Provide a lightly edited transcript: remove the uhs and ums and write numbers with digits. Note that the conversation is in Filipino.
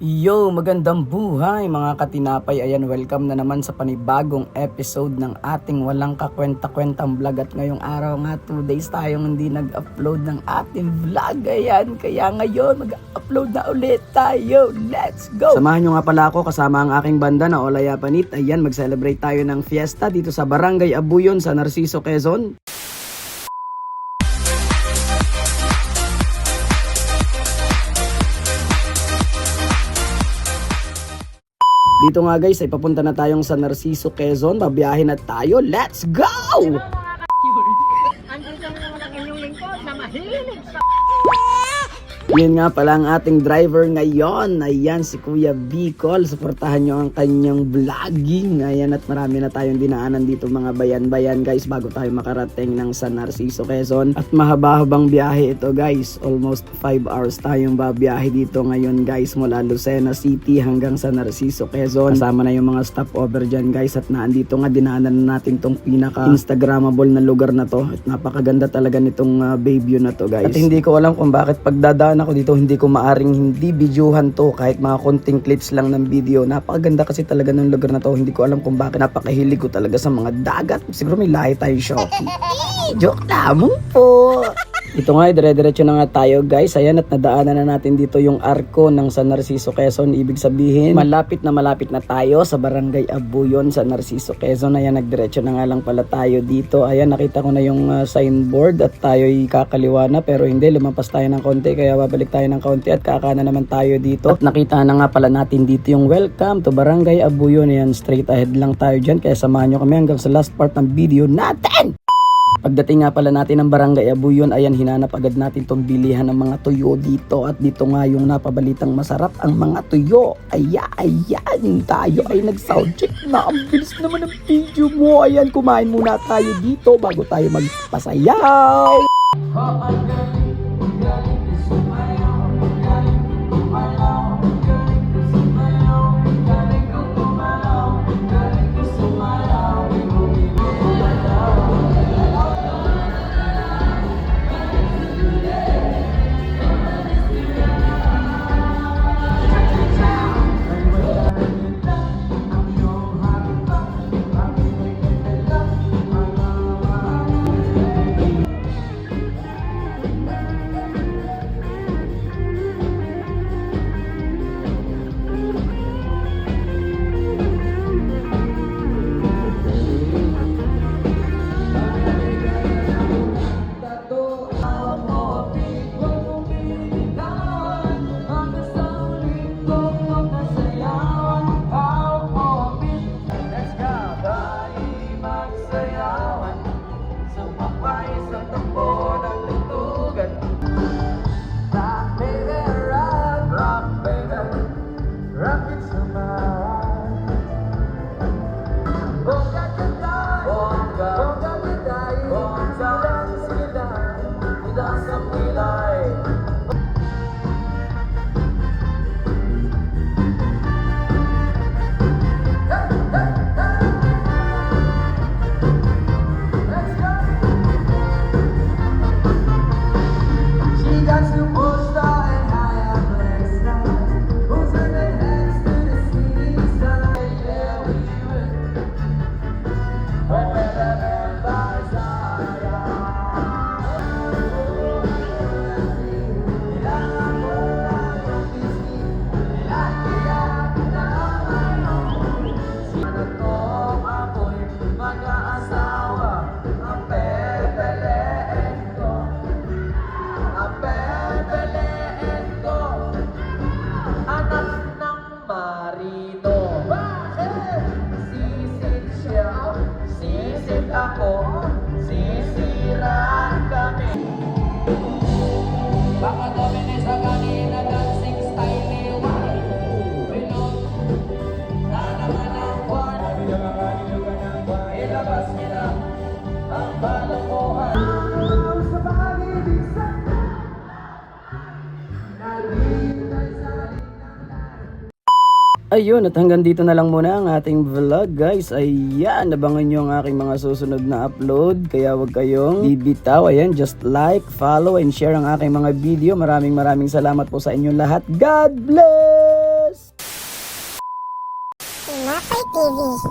Yo, magandang buhay mga katinapay. Ayan, welcome na naman sa panibagong episode ng ating walang kakwenta-kwentang vlog. At ngayong araw nga, 2 days tayong hindi nag-upload ng ating vlog. Ayan, kaya ngayon mag-upload na ulit tayo. Let's go! Samahan nyo nga pala ako kasama ang aking banda na Olaya Panit. Ayan, mag-celebrate tayo ng fiesta dito sa Barangay Abuyon sa Narciso, Quezon. Dito nga guys, ay papunta na tayong sa Narciso, Quezon. Babiyahin na tayo. Let's go! Andito naman ang inyong lingkod na mahilig sa Yun nga pala ang ating driver ngayon. Ayan, si Kuya Bicol. Suportahan nyo ang kanyang vlogging. Ayan, at marami na tayong dinaanan dito mga bayan-bayan guys bago tayo makarating ng San Narciso, Quezon. At mahaba-habang biyahe ito guys. Almost 5 hours tayong babiyahe dito ngayon guys mula Lucena City hanggang San Narciso, Quezon. Kasama na yung mga stopover dyan guys. At naandito nga dinaanan na natin tong pinaka-instagrammable na lugar na to. At napakaganda talaga nitong bay view na to guys. At hindi ko alam kung bakit pagdadaan ako dito hindi ko maaring hindi videohan to kahit mga konting clips lang ng video. Napakaganda kasi talaga ng lugar na to. Hindi ko alam kung bakit napakahilig ko talaga sa mga dagat. Siguro may lahi tayong Shopee. Joke lamang po. Ito nga, dire-diretso na nga tayo guys. Ayan, at nadaanan na natin dito yung arko ng San Narciso, Quezon. Ibig sabihin, malapit na tayo sa Barangay Abuyon sa Narciso, Quezon. Ayan, nagdiretso na nga lang pala tayo dito. Ayan, nakita ko na yung signboard at tayo'y kakaliwa na. Pero hindi, lumampas tayo ng konti. Kaya babalik tayo ng konti at kakana naman tayo dito. At nakita na nga pala natin dito yung welcome to Barangay Abuyon. Ayan, straight ahead lang tayo dyan. Kaya samahan nyo kami hanggang sa last part ng video natin. Pagdating nga pala natin ng Barangay Abuyon, ayan, hinanap agad natin itong bilihan ng mga tuyo dito. At dito nga yung napabalitang masarap ang mga tuyo. Ayan, tayo ay nag-soundcheck na. Ang bilis naman ng video mo. Ayan, kumain muna tayo dito bago tayo magpasayaw. Ayun, at hanggang dito na lang muna ang ating vlog guys. Ayan, abangan nyo ang aking mga susunod na upload. Kaya wag kayong bibitaw. Ayan, just like, follow, and share ang aking mga video. Maraming salamat po sa inyong lahat. God bless! Tinapay TV.